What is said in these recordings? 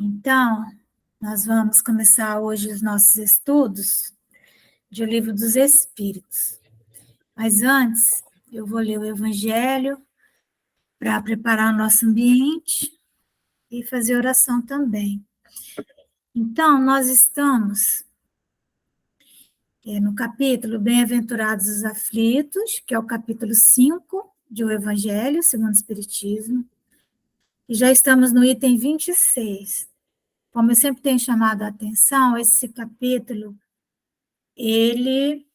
Então, nós vamos começar hoje os nossos estudos de O Livro dos Espíritos. Mas antes, eu vou ler o Evangelho para preparar o nosso ambiente e fazer oração também. Então, nós estamos no capítulo Bem-aventurados os aflitos, que é o capítulo 5 de O Evangelho, segundo o Espiritismo, e já estamos no item 26. Como eu sempre tenho chamado a atenção, esse capítulo, ele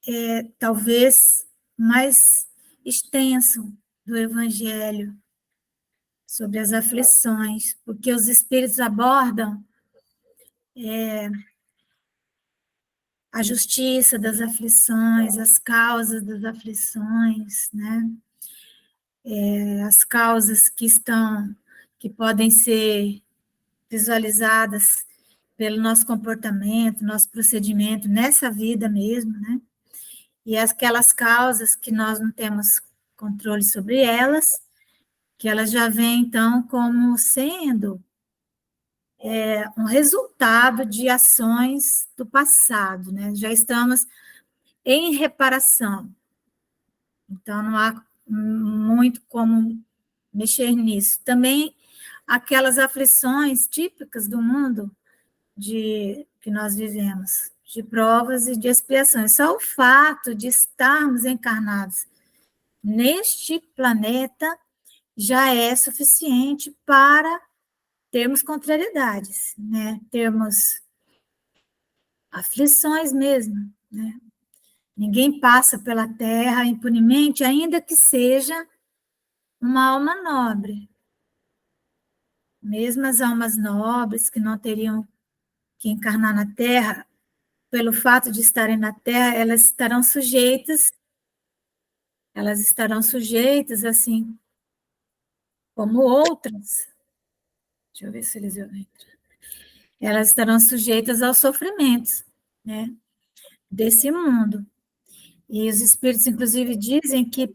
é talvez mais extenso do Evangelho, sobre as aflições, porque os Espíritos abordam a justiça das aflições, as causas das aflições, né? As causas que podem ser visualizadas pelo nosso comportamento, nosso procedimento nessa vida mesmo, né? E aquelas causas que nós não temos controle sobre elas, que elas já vêm, então, como sendo um resultado de ações do passado, né? Já estamos em reparação, então não há muito como mexer nisso. Também aquelas aflições típicas do mundo que nós vivemos, de provas e de expiações. Só o fato de estarmos encarnados neste planeta já é suficiente para termos contrariedades, né? Termos aflições mesmo, né? Ninguém passa pela Terra impunemente, ainda que seja uma alma nobre. Mesmo as almas nobres que não teriam que encarnar na Terra, pelo fato de estarem na Terra, elas estarão sujeitas, assim, como outras. Deixa eu ver se eles entram. Elas estarão sujeitas aos sofrimentos, né, desse mundo. E os espíritos, inclusive, dizem que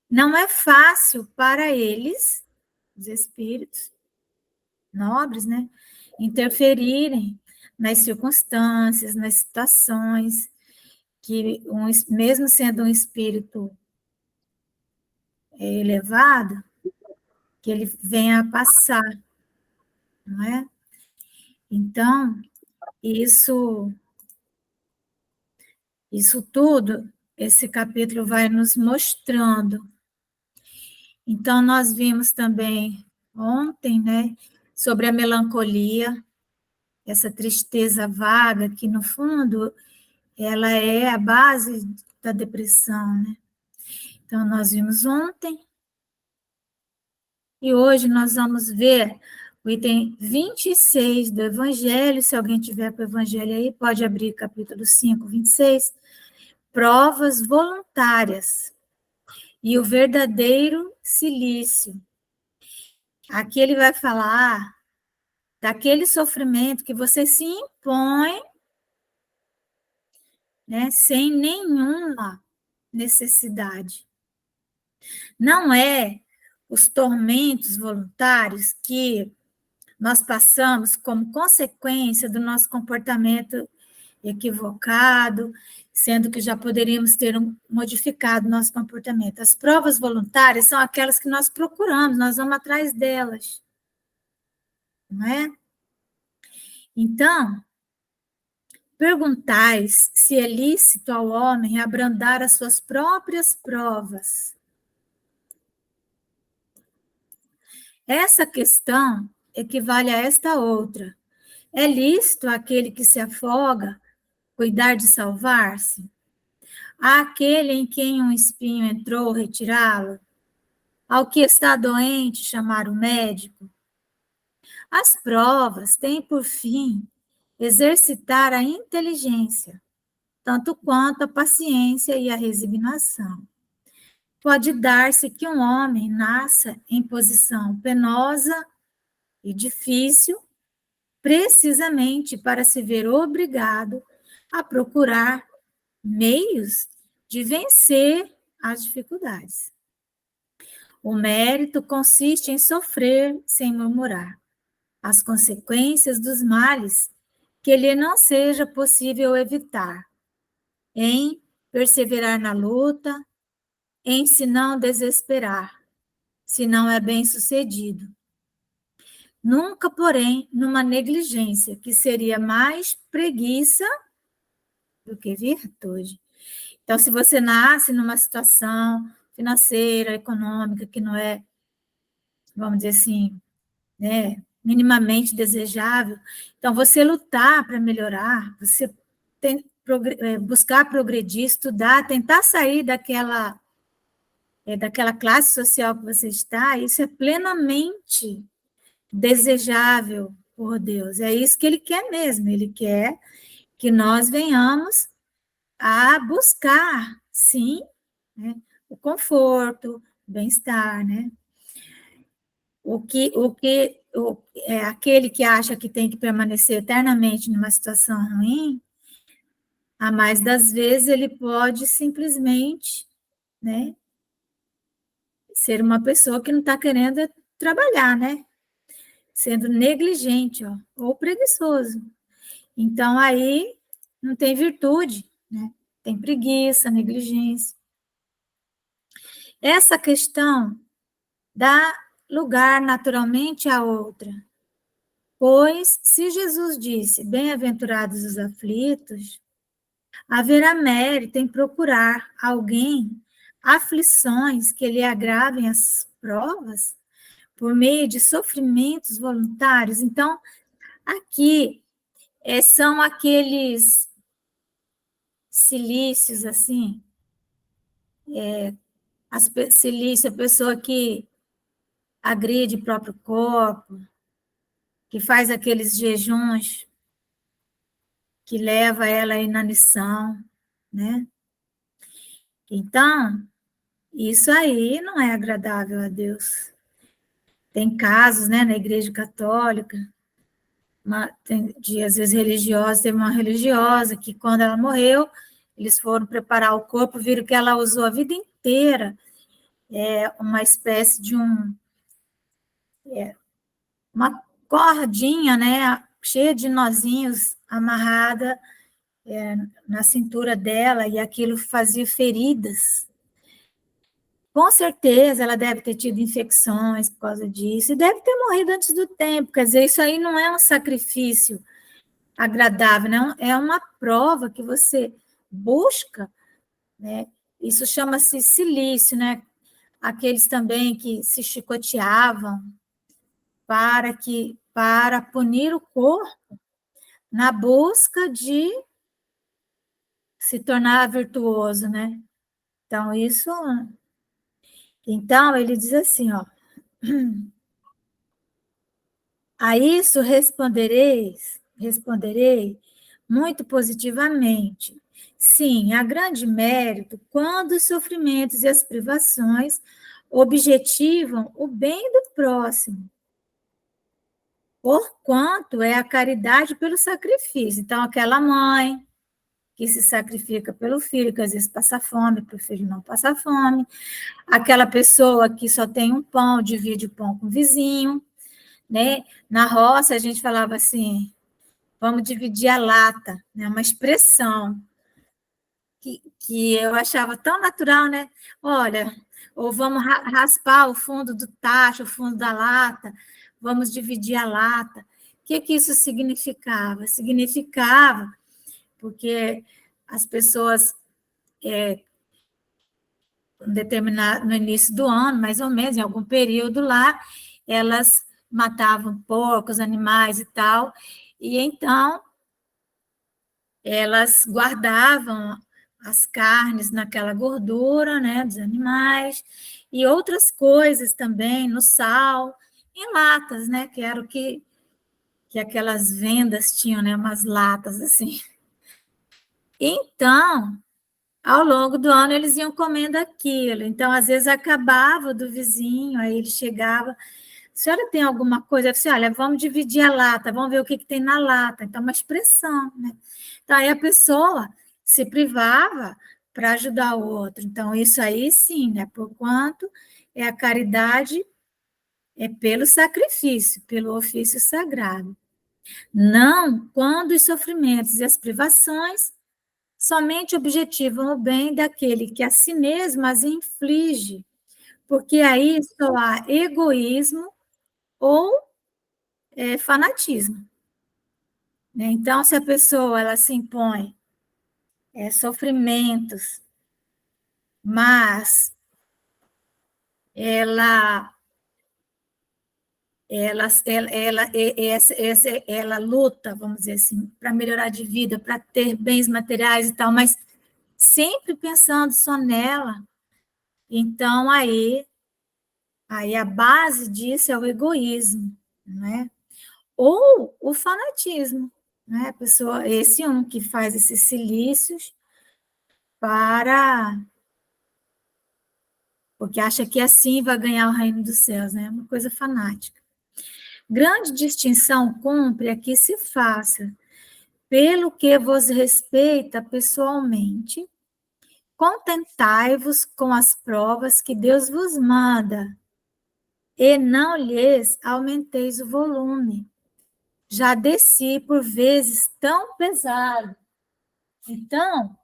não é fácil para eles, os espíritos nobres, né, interferirem nas circunstâncias, nas situações, que mesmo sendo um espírito elevado, que ele venha a passar, não é? Então, isso tudo, esse capítulo vai nos mostrando. Então, nós vimos também ontem, né, sobre a melancolia, essa tristeza vaga, que no fundo ela é a base da depressão, né? Então, nós vimos ontem, e hoje nós vamos ver o item 26 do Evangelho. Se alguém tiver com o Evangelho aí, pode abrir capítulo 5, 26. Provas voluntárias e o verdadeiro cilício. Aqui ele vai falar daquele sofrimento que você se impõe, né, sem nenhuma necessidade. Não é os tormentos voluntários que nós passamos como consequência do nosso comportamento equivocado, sendo que já poderíamos ter modificado nosso comportamento. As provas voluntárias são aquelas que nós procuramos, nós vamos atrás delas, não é? Então, perguntais se é lícito ao homem abrandar as suas próprias provas. Essa questão equivale a esta outra. É lícito aquele que se afoga cuidar de salvar-se? Àquele em quem um espinho entrou, retirá-lo? Ao que está doente, chamar o médico? As provas têm por fim exercitar a inteligência, tanto quanto a paciência e a resignação. Pode dar-se que um homem nasça em posição penosa e difícil, precisamente para se ver obrigado a procurar meios de vencer as dificuldades. O mérito consiste em sofrer sem murmurar. as consequências dos males que lhe não seja possível evitar, em perseverar na luta, em se não desesperar, se não é bem-sucedido. Nunca, porém, numa negligência, que seria mais preguiça do que virtude. Então, se você nasce numa situação financeira, econômica, que não é, vamos dizer assim, né, minimamente desejável, então você lutar para melhorar, você buscar progredir, estudar, tentar sair daquela classe social que você está, isso é plenamente desejável por Deus. É isso que Ele quer mesmo, Ele quer que nós venhamos a buscar, sim, né, o conforto, o bem-estar, né? Aquele que acha que tem que permanecer eternamente numa situação ruim, a mais das vezes ele pode simplesmente, né, ser uma pessoa que não está querendo trabalhar, né? Sendo negligente, ó, ou preguiçoso. Então, aí não tem virtude, né? Tem preguiça, negligência. Essa questão dá lugar naturalmente à outra. Pois, se Jesus disse, bem-aventurados os aflitos, haverá mérito em procurar alguém, aflições que lhe agravem as provas, por meio de sofrimentos voluntários. Então, aqui são aqueles cilícios, assim, cilício, a pessoa que agride o próprio corpo, que faz aqueles jejuns que leva ela à inanição, né? Então, isso aí não é agradável a Deus. Tem casos, né, na Igreja Católica, às vezes religiosa, teve uma religiosa que quando ela morreu, eles foram preparar o corpo, viram que ela usou a vida inteira uma espécie de uma cordinha, né, cheia de nozinhos amarrada na cintura dela, e aquilo fazia feridas. Com certeza ela deve ter tido infecções por causa disso, e deve ter morrido antes do tempo. Quer dizer, isso aí não é um sacrifício agradável, não, é uma prova que você busca, né? Isso chama-se cilício, né? Aqueles também que se chicoteavam para punir o corpo na busca de se tornar virtuoso, né? Então ele diz assim, ó, a isso responderei muito positivamente. Sim, há grande mérito quando os sofrimentos e as privações objetivam o bem do próximo, porquanto é a caridade pelo sacrifício. Então, aquela mãe que se sacrifica pelo filho, que às vezes passa fome, para o filho não passar fome, aquela pessoa que só tem um pão, divide o pão com o vizinho, né? Na roça, a gente falava assim, vamos dividir a lata, né? Uma expressão que eu achava tão natural, né? Olha, ou vamos raspar o fundo do tacho, o fundo da lata, vamos dividir a lata. O que isso significava? Significava porque as pessoas, no início do ano, mais ou menos, em algum período lá, elas matavam porcos, animais e tal, e então elas guardavam as carnes naquela gordura, né, dos animais, e outras coisas também, no sal, em latas, né, que era o que aquelas vendas tinham, né, umas latas assim. Então, ao longo do ano, eles iam comendo aquilo. Então, às vezes, acabava do vizinho, aí ele chegava, a senhora tem alguma coisa? Eu disse, olha, vamos dividir a lata, vamos ver o que tem na lata. Então, uma expressão, né? Então, aí a pessoa se privava para ajudar o outro. Então, isso aí sim, né? Porquanto é a caridade é pelo sacrifício, pelo ofício sagrado. Não quando os sofrimentos e as privações somente objetivam o bem daquele que a si mesmo as inflige, porque aí só há egoísmo ou fanatismo. Né? Então, se a pessoa ela se impõe sofrimentos, mas ela ela luta, vamos dizer assim, para melhorar de vida, para ter bens materiais e tal, mas sempre pensando só nela. Então, aí a base disso é o egoísmo, né? Ou o fanatismo, né? A pessoa, esse um que faz esses silícios porque acha que assim vai ganhar o reino dos céus, né? É uma coisa fanática. Grande distinção cumpre a que se faça pelo que vos respeita pessoalmente, contentai-vos com as provas que Deus vos manda, e não lhes aumenteis o volume. Já desci por vezes tão pesado. Então,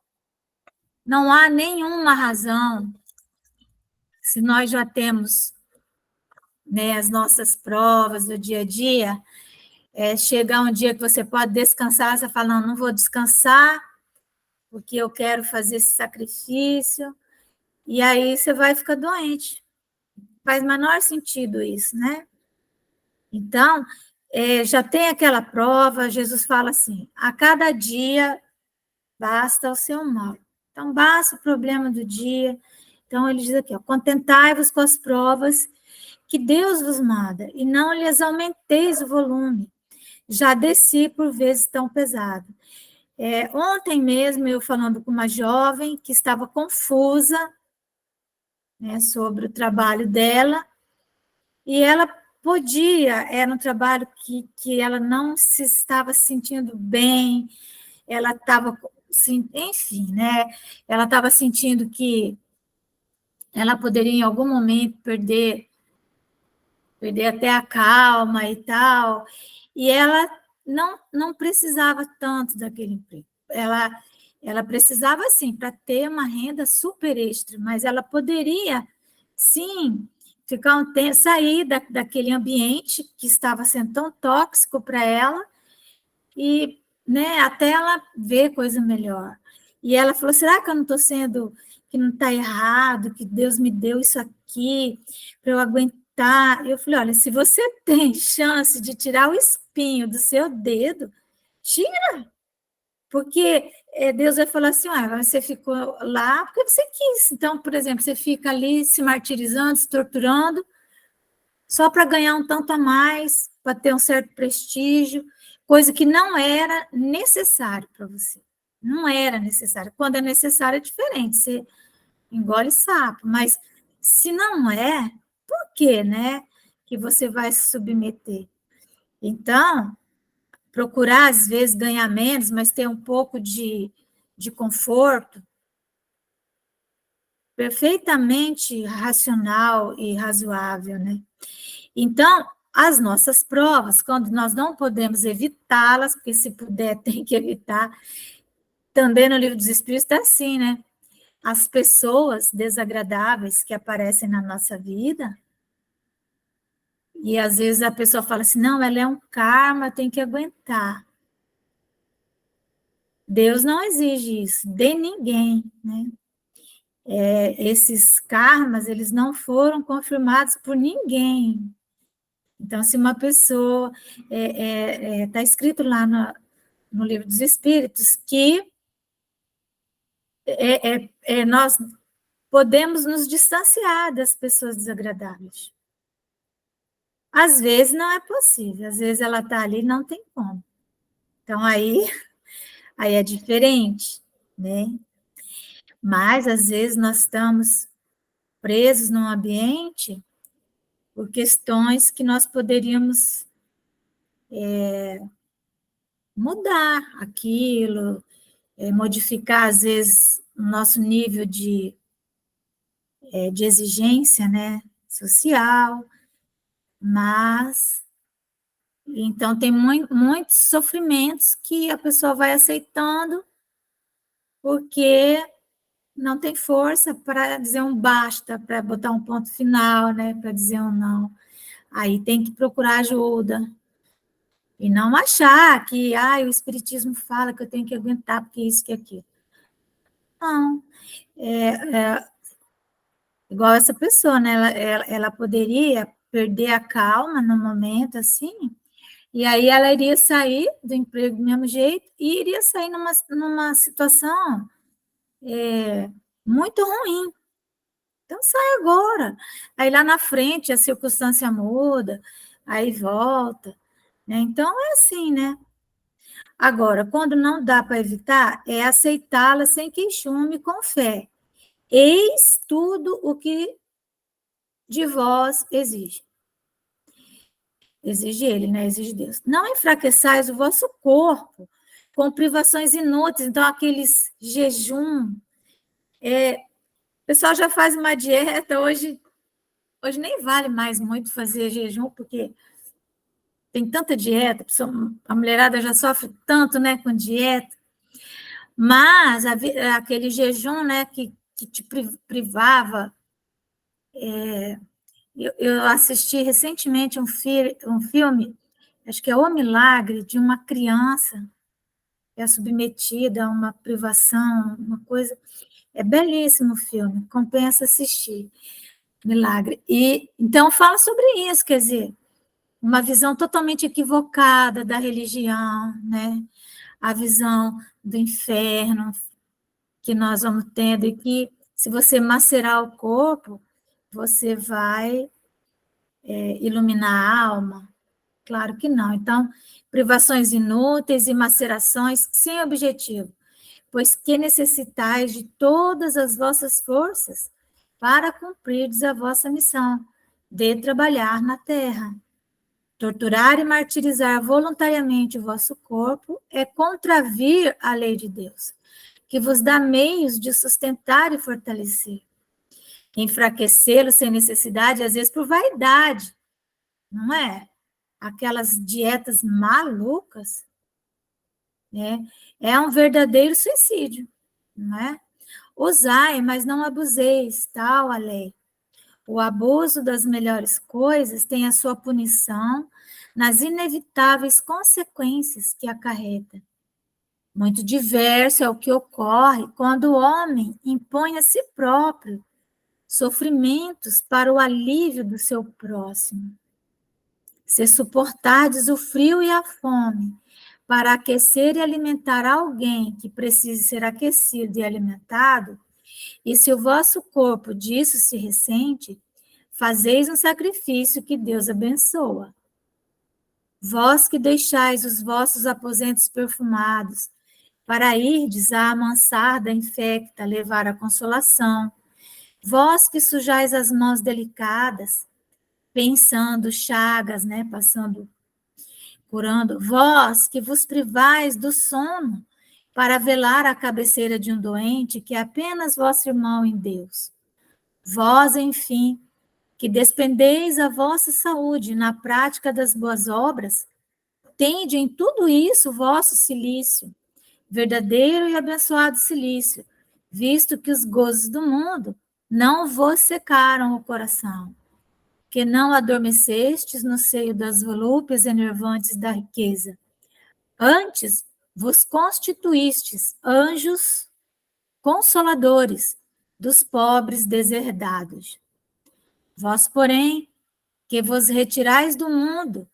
não há nenhuma razão, se nós já temos, né, as nossas provas do dia a dia, chegar um dia que você pode descansar, você fala, não vou descansar, porque eu quero fazer esse sacrifício, e aí você vai ficar doente. Faz menor sentido isso, né? Então, já tem aquela prova, Jesus fala assim, a cada dia basta o seu mal. Então, basta o problema do dia. Então, ele diz aqui, contentai-vos com as provas que Deus vos manda, e não lhes aumenteis o volume. Já desci por vezes tão pesado. Ontem mesmo, eu falando com uma jovem que estava confusa, né, sobre o trabalho dela, e ela era um trabalho que ela não se estava sentindo bem, ela estava, enfim, né, ela estava sentindo que ela poderia em algum momento perder até a calma e tal, e ela não precisava tanto daquele emprego. Ela precisava, sim, para ter uma renda super extra, mas ela poderia, sim, ficar um tempo, sair daquele ambiente que estava sendo tão tóxico para ela e, né, até ela ver coisa melhor. E ela falou, será que eu não estou sendo, que não está errado, que Deus me deu isso aqui para eu aguentar? Eu falei, olha, se você tem chance de tirar o espinho do seu dedo, tira, porque Deus vai falar assim, você ficou lá porque você quis. Então, por exemplo, você fica ali se martirizando, se torturando, só para ganhar um tanto a mais, para ter um certo prestígio, coisa que não era necessário para você. Não era necessário. Quando é necessário é diferente, você engole sapo, mas se não é, por que, né, que você vai se submeter? Então, procurar, às vezes, ganhar menos, mas ter um pouco de conforto, perfeitamente racional e razoável, né? Então, as nossas provas, quando nós não podemos evitá-las, porque se puder tem que evitar, também no Livro dos Espíritos está assim, né? As pessoas desagradáveis que aparecem na nossa vida, e às vezes a pessoa fala assim, não, ela é um karma, tem que aguentar. Deus não exige isso de ninguém, né? Esses karmas, eles não foram confirmados por ninguém. Então, se uma pessoa, está escrito lá no Livro dos Espíritos, que nós podemos nos distanciar das pessoas desagradáveis. Às vezes não é possível, às vezes ela está ali e não tem como. Então, aí é diferente, né? Mas, às vezes, nós estamos presos num ambiente por questões que nós poderíamos mudar aquilo, modificar, às vezes, o nosso nível de exigência, né, social, Mas, então, tem muitos sofrimentos que a pessoa vai aceitando porque não tem força para dizer um basta, para botar um ponto final, né? Para dizer um não. Aí tem que procurar ajuda. E não achar que o Espiritismo fala que eu tenho que aguentar porque isso, que aquilo. Não. Igual essa pessoa, né? Ela poderia perder a calma no momento, assim, e aí ela iria sair do emprego do mesmo jeito e iria sair numa situação muito ruim. Então, sai agora. Aí lá na frente a circunstância muda, aí volta. Né? Então, é assim, né? Agora, quando não dá para evitar, é aceitá-la sem queixume, com fé. Eis tudo o que de vós exige. Exige ele, né? Exige Deus. Não enfraqueçais o vosso corpo com privações inúteis. Então, aqueles jejum. O pessoal já faz uma dieta, hoje nem vale mais muito fazer jejum, porque tem tanta dieta, a mulherada já sofre tanto, né, com dieta, mas aquele jejum, né, que te privava. Eu assisti recentemente um filme, acho que é O Milagre, de uma criança que é submetida a uma privação, uma coisa. É belíssimo o filme, compensa assistir. Milagre. E então fala sobre isso, quer dizer, uma visão totalmente equivocada da religião, né? A visão do inferno que nós vamos tendo, e que se você macerar o corpo, você vai iluminar a alma. Claro que não. Então, privações inúteis e macerações sem objetivo, pois que necessitais de todas as vossas forças para cumprirdes a vossa missão de trabalhar na terra. Torturar e martirizar voluntariamente o vosso corpo é contravir a lei de Deus, que vos dá meios de sustentar e fortalecer. Enfraquecê-lo sem necessidade, às vezes por vaidade, não é? Aquelas dietas malucas, né? É um verdadeiro suicídio, não é? Usai, mas não abuseis, tal a lei. O abuso das melhores coisas tem a sua punição nas inevitáveis consequências que acarreta. Muito diverso é o que ocorre quando o homem impõe a si próprio sofrimentos para o alívio do seu próximo. Se suportardes o frio e a fome para aquecer e alimentar alguém que precise ser aquecido e alimentado, e se o vosso corpo disso se ressente, fazeis um sacrifício que Deus abençoa. Vós que deixais os vossos aposentos perfumados, para irdes à mansarda infecta levar a consolação, vós que sujais as mãos delicadas, pensando chagas, né, passando, curando, vós que vos privais do sono, para velar a cabeceira de um doente que é apenas vosso irmão em Deus. Vós, enfim, que despendeis a vossa saúde na prática das boas obras, tende em tudo isso o vosso cilício, verdadeiro e abençoado cilício, visto que os gozos do mundo não vos secaram o coração, que não adormecestes no seio das volúpias enervantes da riqueza. Antes vos constituístes anjos consoladores dos pobres deserdados. Vós, porém, que vos retirais do mundo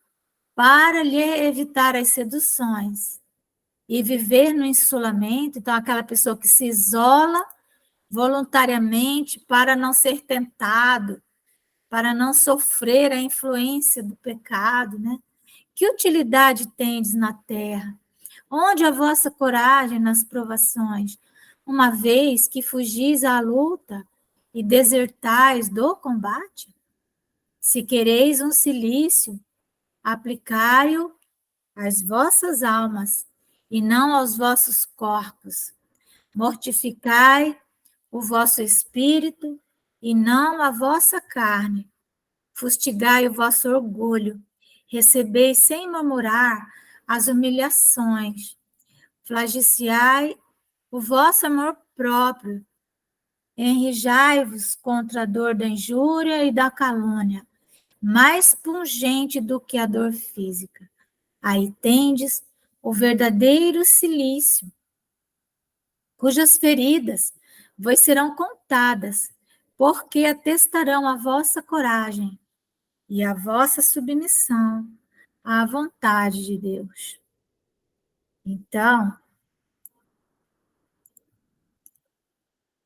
para lhe evitar as seduções e viver no isolamento, então aquela pessoa que se isola voluntariamente para não ser tentado, para não sofrer a influência do pecado, né? Que utilidade tendes na terra? Onde a vossa coragem nas provações, uma vez que fugis à luta e desertais do combate? Se quereis um cilício, aplicai-o às vossas almas e não aos vossos corpos. Mortificai o vosso espírito e não a vossa carne. fustigai o vosso orgulho, recebei sem murmurar as humilhações, flagiciai o vosso amor próprio, enrijai-vos contra a dor da injúria e da calúnia, mais pungente do que a dor física. Aí tendes o verdadeiro cilício, cujas feridas vos serão contadas, porque atestarão a vossa coragem e a vossa submissão à vontade de Deus. Então,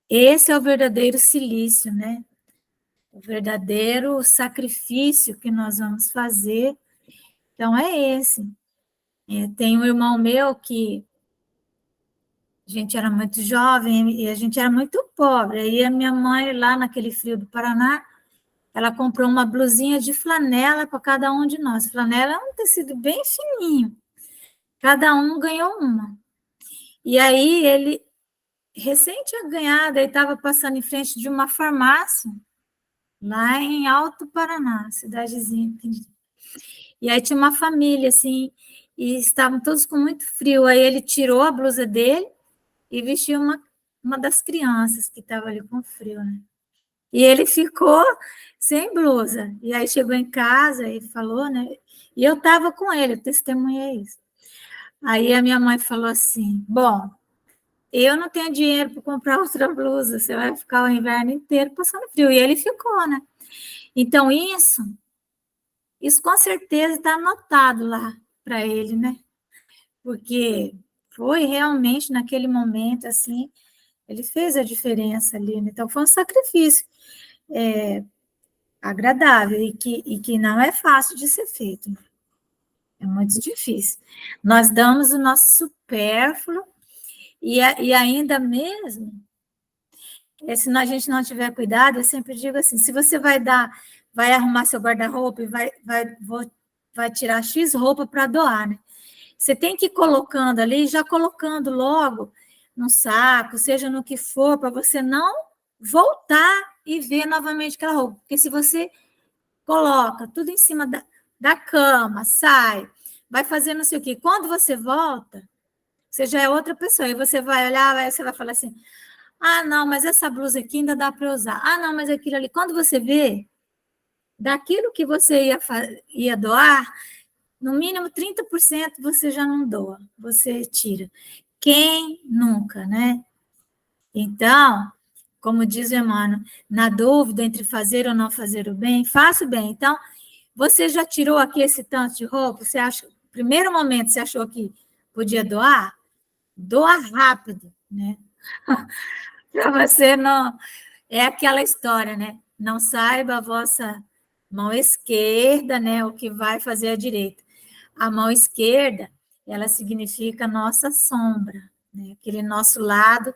esse é o verdadeiro cilício, né? O verdadeiro sacrifício que nós vamos fazer. Então, é esse. Tem um irmão meu que a gente era muito jovem e a gente era muito pobre. Aí a minha mãe, lá naquele frio do Paraná, ela comprou uma blusinha de flanela para cada um de nós. Flanela é um tecido bem fininho. Cada um ganhou uma. E aí ele recém tinha ganhado, ele estava passando em frente de uma farmácia, lá em Alto Paraná, cidadezinha. E aí tinha uma família, assim, e estavam todos com muito frio. Aí ele tirou a blusa dele e vestiu uma das crianças que estava ali com frio, né? E ele ficou sem blusa. E aí chegou em casa e falou, né? E eu estava com ele, eu testemunhei isso. Aí a minha mãe falou assim: bom, eu não tenho dinheiro para comprar outra blusa, você vai ficar o inverno inteiro passando frio. E ele ficou, né? Então, isso com certeza está anotado lá para ele, né? Porque foi realmente naquele momento, assim, ele fez a diferença ali, né? Então, foi um sacrifício agradável e que não é fácil de ser feito. É muito difícil. Nós damos o nosso supérfluo e ainda mesmo, se a gente não tiver cuidado, eu sempre digo assim, se você vai arrumar seu guarda-roupa e vai tirar X roupa para doar, né? Você tem que ir colocando ali, já colocando logo no saco, seja no que for, para você não voltar e ver novamente aquela roupa. Porque se você coloca tudo em cima da cama, sai, vai fazer não sei o quê. Quando você volta, você já é outra pessoa. E você vai olhar, aí você vai falar assim, ah, não, mas essa blusa aqui ainda dá para usar. Ah, não, mas aquilo ali. Quando você vê, daquilo que você ia doar, no mínimo 30% você já não doa, você tira. Quem nunca, né? Então, como diz o Emmanuel, na dúvida entre fazer ou não fazer o bem, faça o bem. Então, você já tirou aqui esse tanto de roupa? Você acha, primeiro momento, você achou que podia doar? Doa rápido, né? Para você não. É aquela história, né? Não saiba a vossa mão esquerda, né? O que vai fazer a direita. A mão esquerda, ela significa nossa sombra, né? Aquele nosso lado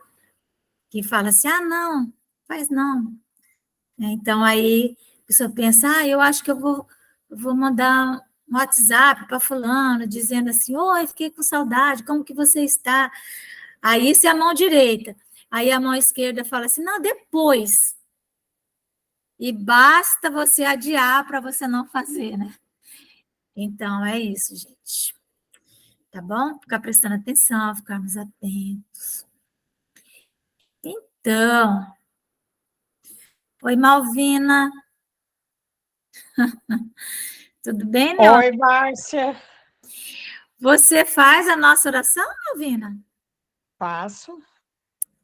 que fala assim, ah, não, faz não. Então, aí, a pessoa pensa, ah, eu acho que eu vou mandar um WhatsApp para fulano, dizendo assim, oi, fiquei com saudade, como que você está? Aí, isso é a mão direita. Aí, a mão esquerda fala assim, não, depois. E basta você adiar para você não fazer, né? Então, é isso, gente. Tá bom? Ficar prestando atenção, ficarmos atentos. Então, oi, Malvina. Tudo bem, meu? Oi, Márcia. Você faz a nossa oração, Malvina? Faço.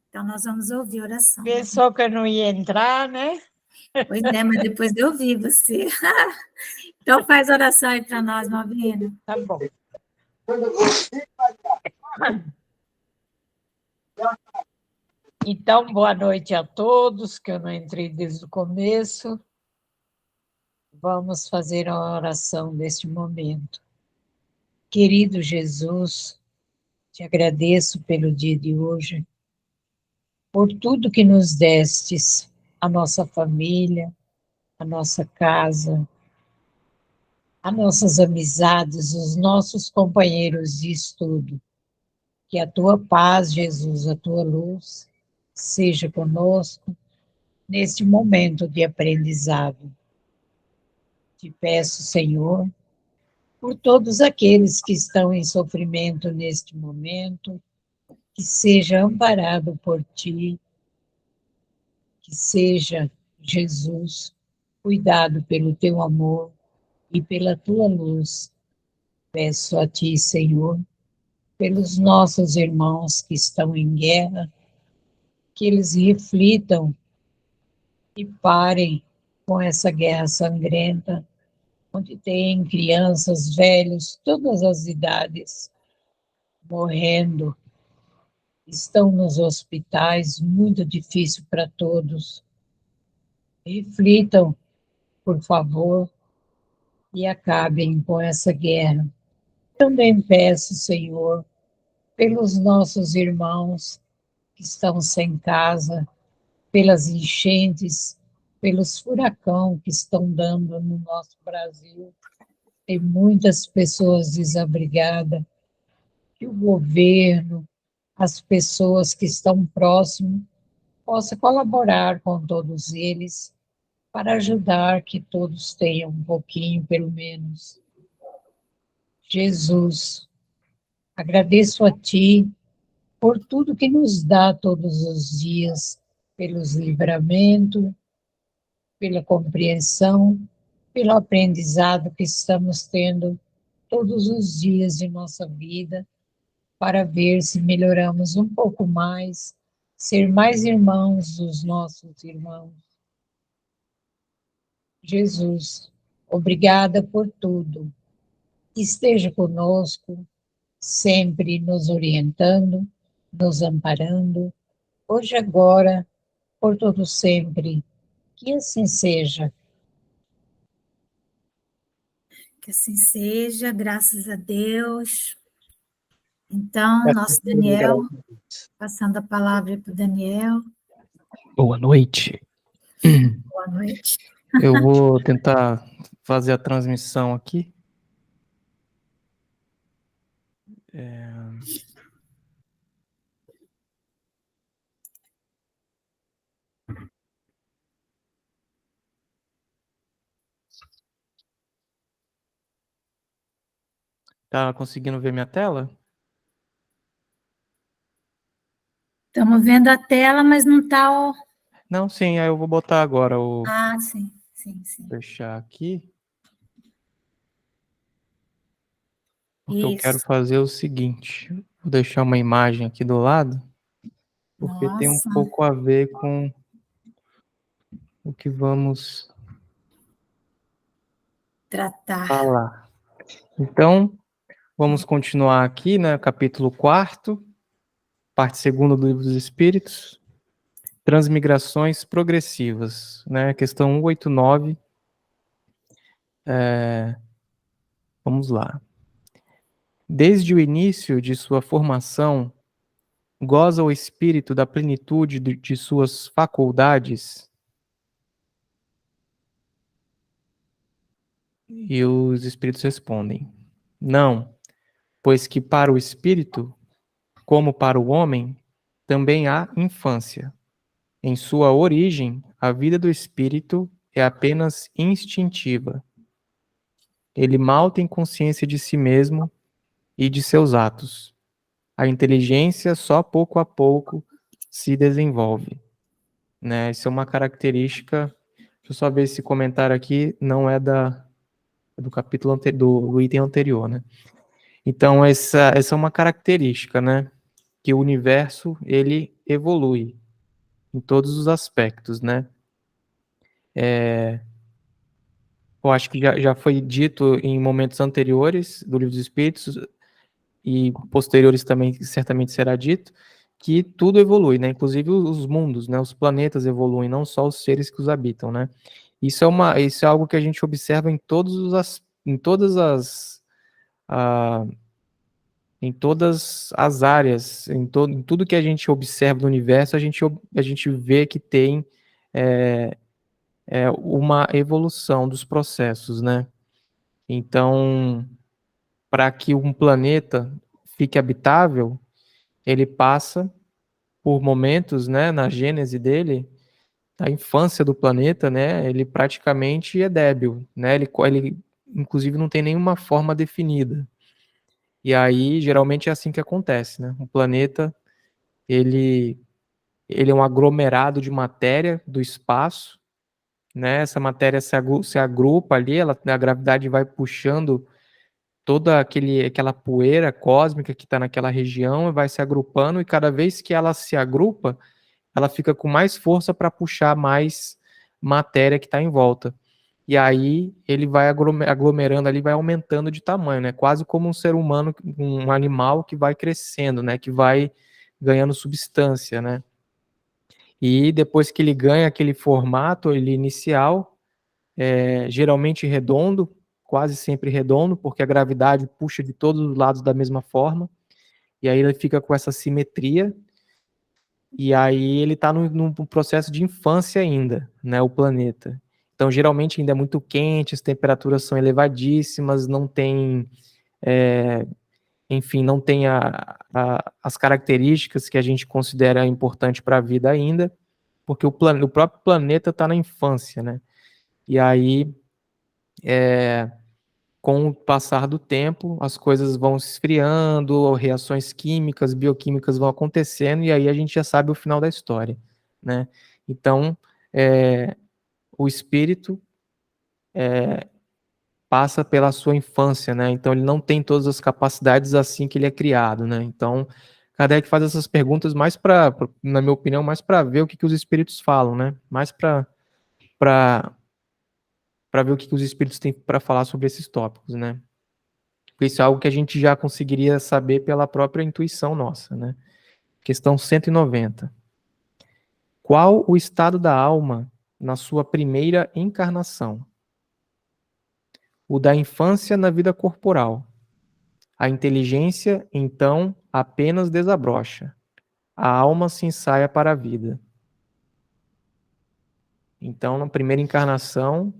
Então, nós vamos ouvir a oração. Pensou que eu não ia entrar, né? Pois é, mas depois eu ouvi você. Então, faz oração aí para nós, Malvina. Tá bom. Então, boa noite a todos, que eu não entrei desde o começo. Vamos fazer a oração deste momento. Querido Jesus, te agradeço pelo dia de hoje, por tudo que nos destes, a nossa família, a nossa casa, as nossas amizades, os nossos companheiros de estudo. Que a tua paz, Jesus, a tua luz, seja conosco neste momento de aprendizado. Te peço, Senhor, por todos aqueles que estão em sofrimento neste momento, que seja amparado por Ti, que seja, Jesus, cuidado pelo Teu amor e pela Tua luz. Peço a Ti, Senhor, pelos nossos irmãos que estão em guerra, que eles reflitam e parem com essa guerra sangrenta, onde tem crianças, velhos, todas as idades morrendo, estão nos hospitais, muito difícil para todos. Reflitam, por favor, e acabem com essa guerra. Também peço, Senhor, pelos nossos irmãos que estão sem casa, pelas enchentes, pelos furacões que estão dando no nosso Brasil. Tem muitas pessoas desabrigadas, que o governo, as pessoas que estão próximos, possa colaborar com todos eles para ajudar que todos tenham um pouquinho, pelo menos. Jesus, agradeço a Ti por tudo que nos dá todos os dias, pelos livramentos, pela compreensão, pelo aprendizado que estamos tendo todos os dias de nossa vida, para ver se melhoramos um pouco mais, ser mais irmãos dos nossos irmãos. Jesus, obrigada por tudo. Esteja conosco, sempre nos orientando, nos amparando, hoje, agora, por todo sempre. Que assim seja. Que assim seja, graças a Deus. Então, nosso Daniel, passando a palavra para o Daniel. Boa noite. Boa noite. Eu vou tentar fazer a transmissão aqui. Tá conseguindo ver minha tela? Estamos vendo a tela, mas não está o... Não, sim, aí eu vou botar agora o... Ah, sim, sim. Fechar aqui. Porque eu Isso. quero fazer o seguinte. Vou deixar uma imagem aqui do lado. Porque tem um pouco a ver com o que vamos falar. Então, vamos continuar aqui, né? Capítulo 4, parte 2ª do Livro dos Espíritos. Transmigrações progressivas, né? Questão 189. Vamos lá. Desde o início de sua formação, goza o espírito da plenitude de suas faculdades? E os espíritos respondem: não, pois que para o espírito, como para o homem, também há infância. Em sua origem, a vida do espírito é apenas instintiva. Ele mal tem consciência de si mesmo e de seus atos. A inteligência só pouco a pouco se desenvolve. Né? Isso é uma característica. Deixa eu só ver esse comentário aqui não é do capítulo do item anterior, né? Então essa é uma característica, né? Que o universo ele evolui em todos os aspectos, né? Eu acho que já foi dito em momentos anteriores do Livro dos Espíritos e posteriores também certamente será dito que tudo evolui, né? Inclusive os mundos, né? Os planetas evoluem, não só os seres que os habitam, né? Isso é algo que a gente observa em todas as áreas, em tudo que a gente observa no universo, a gente vê que tem uma evolução dos processos, né? Então, para que um planeta fique habitável, ele passa por momentos, né, na gênese dele, da infância do planeta, né, ele praticamente é débil, né, ele inclusive não tem nenhuma forma definida. E aí, geralmente é assim que acontece, né? O planeta, ele é um aglomerado de matéria do espaço, né? Essa matéria se agrupa ali, a gravidade vai puxando toda aquela poeira cósmica que está naquela região, vai se agrupando, e cada vez que ela se agrupa, ela fica com mais força para puxar mais matéria que está em volta. E aí ele vai aglomerando ali, vai aumentando de tamanho, né? Quase como um ser humano, um animal que vai crescendo, né? Que vai ganhando substância, né? E depois que ele ganha aquele formato inicial, geralmente redondo, quase sempre redondo, porque a gravidade puxa de todos os lados da mesma forma, e aí ele fica com essa simetria, e aí ele está num processo de infância ainda, né, o planeta. Então, geralmente ainda é muito quente, as temperaturas são elevadíssimas, não tem, enfim, não tem as características que a gente considera importante para a vida ainda, porque o próprio planeta está na infância, né? E aí, com o passar do tempo, as coisas vão se esfriando, reações químicas, bioquímicas vão acontecendo, e aí a gente já sabe o final da história, né? Então, o espírito passa pela sua infância, né? Então, ele não tem todas as capacidades assim que ele é criado, né? Então, Kardec faz essas perguntas mais na minha opinião, mais para ver o que os espíritos falam, né? Mais para ver o que os espíritos têm para falar sobre esses tópicos, né? Porque isso é algo que a gente já conseguiria saber pela própria intuição nossa, né? Questão 190. Qual o estado da alma na sua primeira encarnação? O da infância na vida corporal. A inteligência, então, apenas desabrocha. A alma se ensaia para a vida. Então, na primeira encarnação,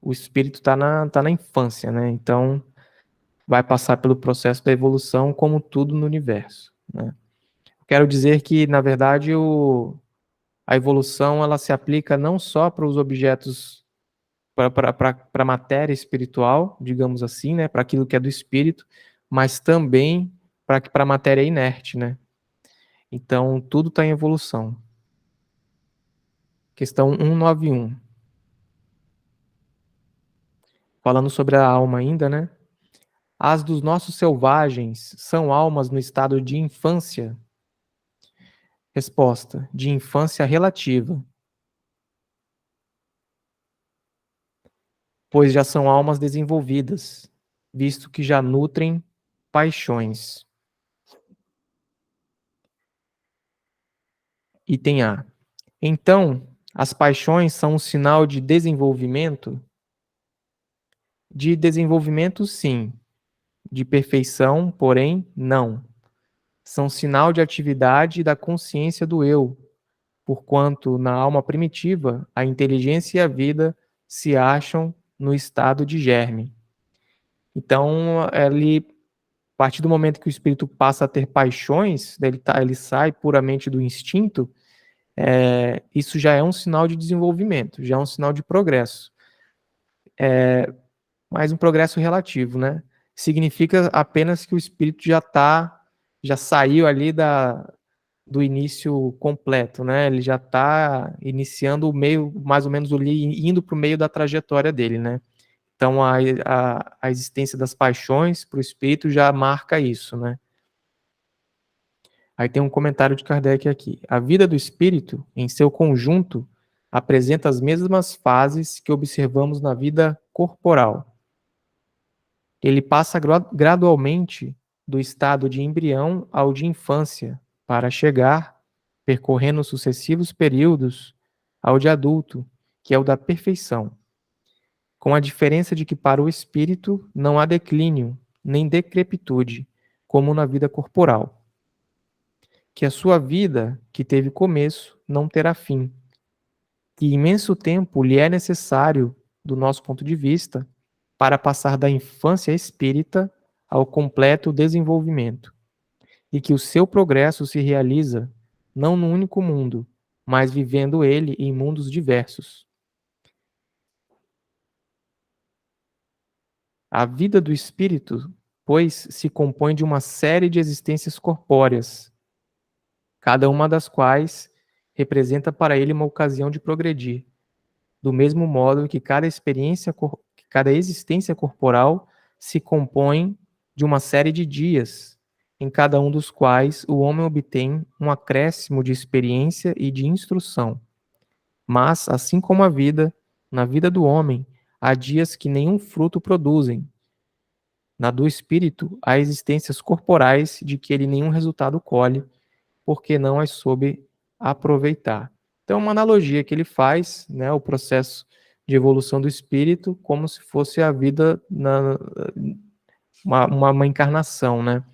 o espírito está na infância, né? Então, vai passar pelo processo da evolução como tudo no universo, né? Quero dizer que, na verdade, a evolução ela se aplica não só para os objetos, para a matéria espiritual, digamos assim, né? Para aquilo que é do espírito, mas também para a matéria inerte, né? Então, tudo está em evolução. Questão 191. Falando sobre a alma ainda, né? As dos nossos selvagens são almas no estado de infância? Resposta: de infância relativa, pois já são almas desenvolvidas, visto que já nutrem paixões. Item A. Então, as paixões são um sinal de desenvolvimento? De desenvolvimento, sim. De perfeição, porém, não. São sinal de atividade da consciência do eu, porquanto na alma primitiva a inteligência e a vida se acham no estado de germe. Então, a partir do momento que o espírito passa a ter paixões, ele sai puramente do instinto, isso já é um sinal de desenvolvimento, já é um sinal de progresso. Mas um progresso relativo, né? Significa apenas que o espírito já saiu ali do início completo, né? Ele já está iniciando o meio, mais ou menos indo para o meio da trajetória dele, né? Então, a existência das paixões para o espírito já marca isso, né? Aí tem um comentário de Kardec aqui. A vida do espírito, em seu conjunto, apresenta as mesmas fases que observamos na vida corporal. Ele passa gradualmente do estado de embrião ao de infância, para chegar, percorrendo sucessivos períodos, ao de adulto, que é o da perfeição. Com a diferença de que para o espírito não há declínio, nem decrepitude, como na vida corporal. Que a sua vida, que teve começo, não terá fim. Que imenso tempo lhe é necessário, do nosso ponto de vista, para passar da infância espírita ao completo desenvolvimento. E que o seu progresso se realiza não no único mundo, mas vivendo ele em mundos diversos. A vida do espírito, pois, se compõe de uma série de existências corpóreas, cada uma das quais representa para ele uma ocasião de progredir, do mesmo modo que cada existência corporal se compõe de uma série de dias, em cada um dos quais o homem obtém um acréscimo de experiência e de instrução. Mas, assim como a vida, na vida do homem, há dias que nenhum fruto produzem. Na do espírito, há existências corporais de que ele nenhum resultado colhe, porque não as soube aproveitar. Então, uma analogia que ele faz, né, o processo de evolução do espírito, como se fosse a vida uma encarnação, né?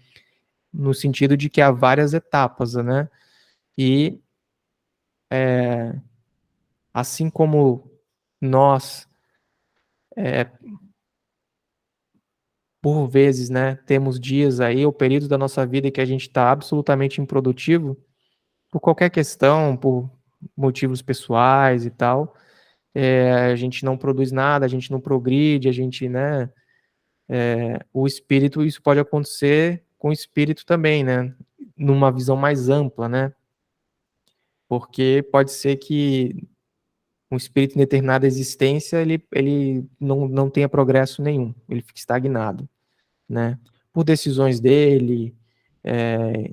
No sentido de que há várias etapas, né? E assim como nós, por vezes, né, temos dias aí, ou períodos da nossa vida que a gente está absolutamente improdutivo, por qualquer questão, por motivos pessoais e tal, a gente não produz nada, a gente não progride, a gente, né, o espírito, isso pode acontecer com o espírito também, né, numa visão mais ampla, né, porque pode ser que um espírito em determinada existência, ele não tenha progresso nenhum, ele fique estagnado, né, por decisões dele,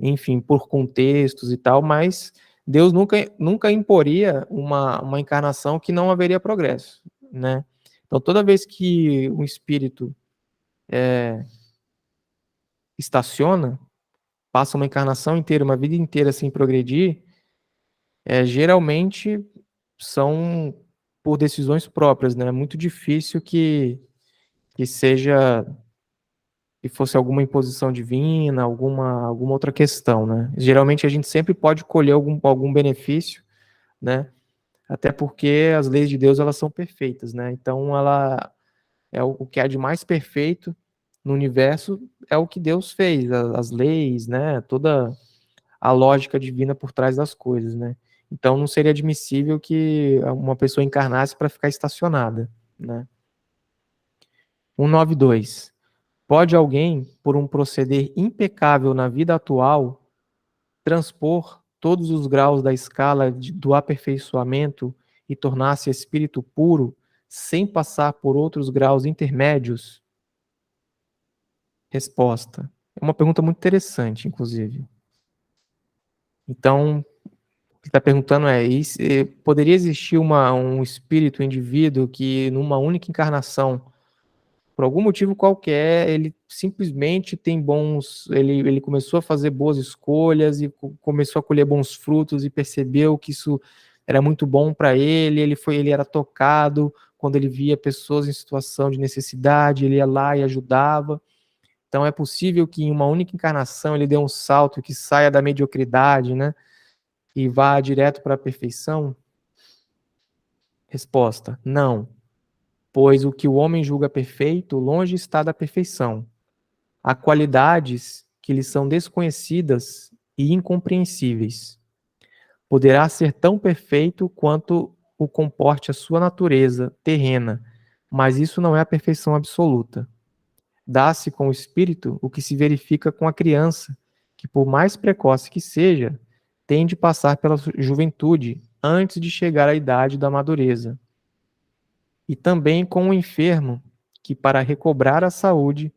enfim, por contextos e tal, mas Deus nunca imporia uma encarnação que não haveria progresso, né? Então, toda vez que um espírito estaciona, passa uma encarnação inteira, uma vida inteira sem progredir, geralmente são por decisões próprias, né? É muito difícil que seja que fosse alguma imposição divina, alguma outra questão, né? Geralmente a gente sempre pode colher algum benefício, né? Até porque as leis de Deus, elas são perfeitas, né? Então, ela é o que há de mais perfeito no universo é o que Deus fez, as leis, né? Toda a lógica divina por trás das coisas, né? Então, não seria admissível que uma pessoa encarnasse para ficar estacionada, né? 192. Pode alguém, por um proceder impecável na vida atual, transpor todos os graus da escala do aperfeiçoamento e tornar-se espírito puro, sem passar por outros graus intermédios? Resposta. É uma pergunta muito interessante, inclusive. Então, o que está perguntando é, poderia existir um espírito, um indivíduo que numa única encarnação, por algum motivo qualquer, ele simplesmente ele começou a fazer boas escolhas e começou a colher bons frutos e percebeu que isso era muito bom para ele era tocado quando ele via pessoas em situação de necessidade, ele ia lá e ajudava. Então é possível que em uma única encarnação ele dê um salto que saia da mediocridade, né, e vá direto para a perfeição? Resposta: não. Pois o que o homem julga perfeito, longe está da perfeição. Há qualidades que lhe são desconhecidas e incompreensíveis. Poderá ser tão perfeito quanto o comporte a sua natureza terrena, mas isso não é a perfeição absoluta. Dá-se com o espírito o que se verifica com a criança, que por mais precoce que seja, tem de passar pela juventude antes de chegar à idade da madureza. E também com o enfermo, que para recobrar a saúde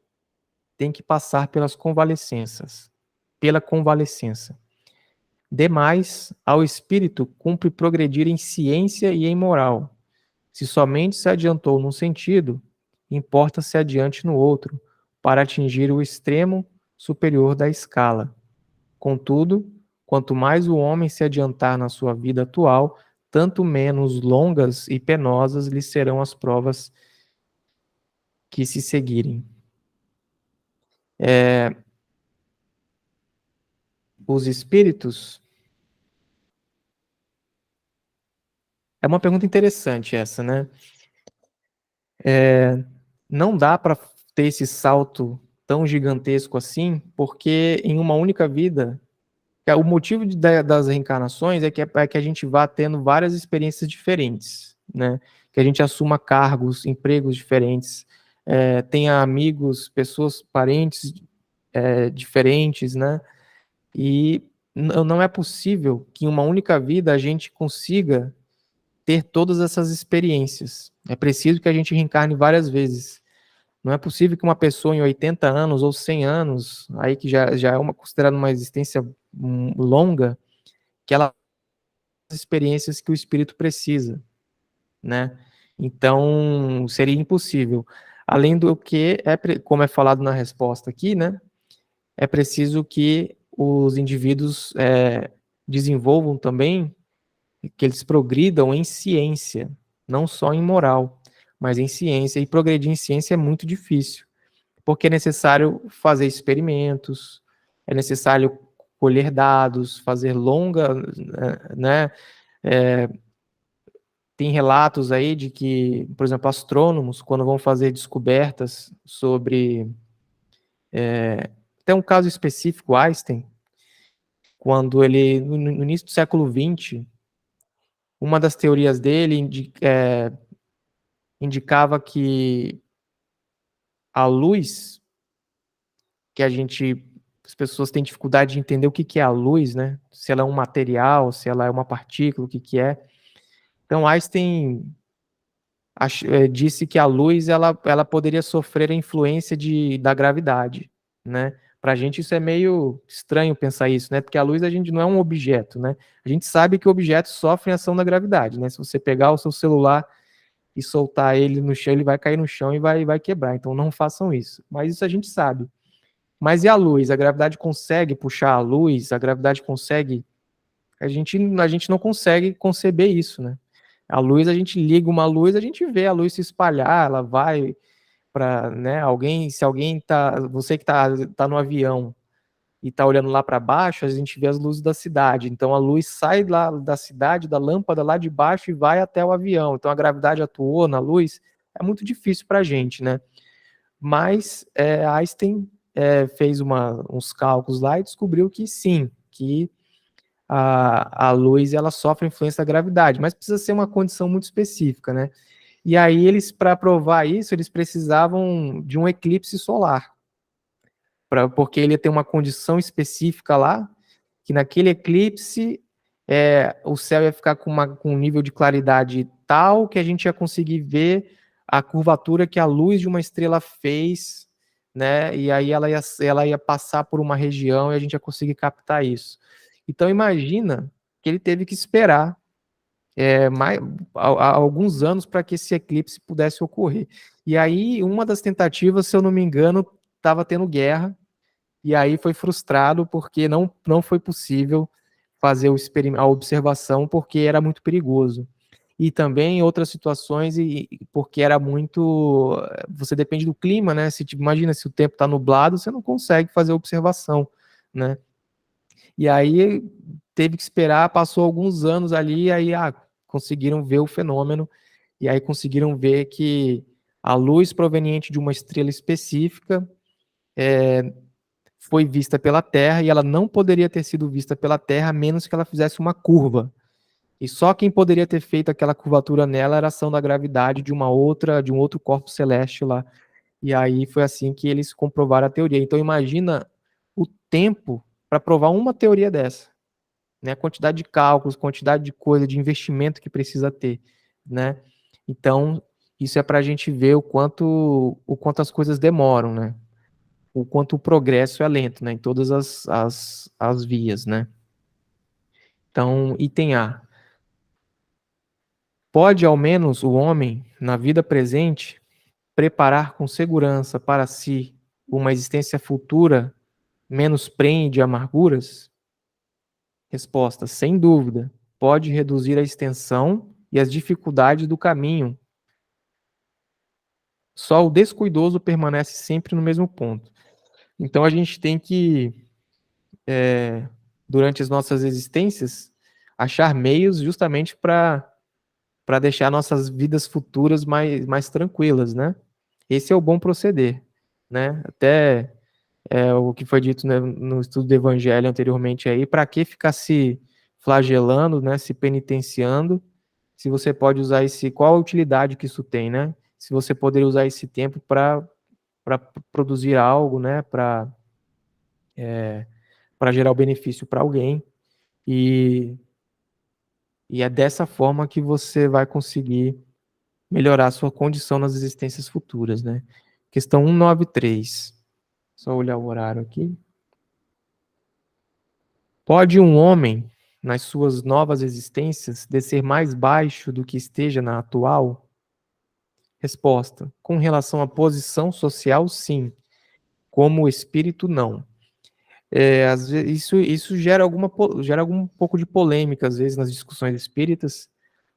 tem que passar pela convalescença. Demais, ao espírito cumpre progredir em ciência e em moral. Se somente se adiantou num sentido, importa se adiante no outro, para atingir o extremo superior da escala. Contudo, quanto mais o homem se adiantar na sua vida atual, tanto menos longas e penosas lhe serão as provas que se seguirem. Os espíritos. É uma pergunta interessante essa, né? Não dá para ter esse salto tão gigantesco assim, porque em uma única vida O motivo das reencarnações é que a gente vá tendo várias experiências diferentes, né? Que a gente assuma cargos, empregos diferentes, tenha amigos, pessoas, parentes diferentes, né? E não é possível que em uma única vida a gente consiga ter todas essas experiências. É preciso que a gente reencarne várias vezes. Não é possível que uma pessoa em 80 anos ou 100 anos, aí que já é considerada uma existência longa, que ela tenha as experiências que o espírito precisa, né? Então, seria impossível. Além do que, como é falado na resposta aqui, né? É preciso que os indivíduos desenvolvam também, que eles progridam em ciência, não só em moral, mas em ciência. E progredir em ciência é muito difícil, porque é necessário fazer experimentos, é necessário colher dados, fazer né? Tem relatos aí de que, por exemplo, astrônomos, quando vão fazer descobertas sobre... Tem um caso específico, Einstein, quando ele, no início do século XX, uma das teorias dele indicava que a luz, que as pessoas têm dificuldade de entender o que é a luz, né? Se ela é um material, se ela é uma partícula, o que é. Então, Einstein disse que a luz ela poderia sofrer a influência da gravidade, né? Para a gente isso é meio estranho pensar isso, né? Porque a luz a gente não é um objeto, né? A gente sabe que objetos sofrem a ação da gravidade, né? Se você pegar o seu celular e soltar ele no chão, ele vai cair no chão e vai quebrar. Então não façam isso. Mas isso a gente sabe. Mas e a luz? A gravidade consegue puxar a luz? A gravidade consegue? A gente não consegue conceber isso, né? A luz, a gente liga uma luz, a gente vê a luz se espalhar, ela vai para, né, se alguém você que tá no avião e tá olhando lá para baixo, a gente vê as luzes da cidade. Então a luz sai lá da cidade, da lâmpada lá de baixo e vai até o avião. Então a gravidade atuou na luz. É muito difícil para a gente, né? Mas Einstein fez uns cálculos lá e descobriu que sim, que a luz ela sofre influência da gravidade, mas precisa ser uma condição muito específica, né? E aí para provar isso, eles precisavam de um eclipse solar, porque ele tem uma condição específica lá, que naquele eclipse o céu ia ficar com um nível de claridade tal que a gente ia conseguir ver a curvatura que a luz de uma estrela fez, né? E aí ela ia passar por uma região e a gente ia conseguir captar isso. Então imagina que ele teve que esperar alguns anos para que esse eclipse pudesse ocorrer. E aí uma das tentativas, se eu não me engano, estava tendo guerra, e aí foi frustrado porque não foi possível fazer a observação porque era muito perigoso. E também em outras situações, porque era muito... Você depende do clima, né? Imagina, se o tempo está nublado, você não consegue fazer a observação, né? E aí teve que esperar, passou alguns anos ali, aí conseguiram ver o fenômeno, e aí conseguiram ver que a luz proveniente de uma estrela específica foi vista pela Terra, e ela não poderia ter sido vista pela Terra, a menos que ela fizesse uma curva. E só quem poderia ter feito aquela curvatura nela era a ação da gravidade de um outro corpo celeste lá. E aí foi assim que eles comprovaram a teoria. Então imagina o tempo para provar uma teoria dessa, né? Quantidade de cálculos, quantidade de coisa, de investimento que precisa ter, né? Então isso é para a gente ver o quanto as coisas demoram, né? O quanto o progresso é lento, né? Em todas as vias, né? Então, item A. Pode, ao menos, o homem, na vida presente, preparar com segurança para si uma existência futura menos prenhe de amarguras? Resposta: sem dúvida. Pode reduzir a extensão e as dificuldades do caminho. Só o descuidoso permanece sempre no mesmo ponto. Então a gente tem que, durante as nossas existências, achar meios justamente para deixar nossas vidas futuras mais tranquilas, né? Esse é o bom proceder, né? Até o que foi dito, né, no estudo do Evangelho anteriormente aí, para que ficar se flagelando, né, se penitenciando, se você pode usar qual a utilidade que isso tem, né? Se você poderia usar esse tempo para produzir algo, né, para gerar o benefício para alguém, e é dessa forma que você vai conseguir melhorar a sua condição nas existências futuras, né? Questão 193. Só olhar o horário aqui. Pode um homem, nas suas novas existências, descer mais baixo do que esteja na atual? Resposta: com relação à posição social, sim. Como o espírito, não. Às vezes, isso gera algum pouco de polêmica, às vezes, nas discussões espíritas,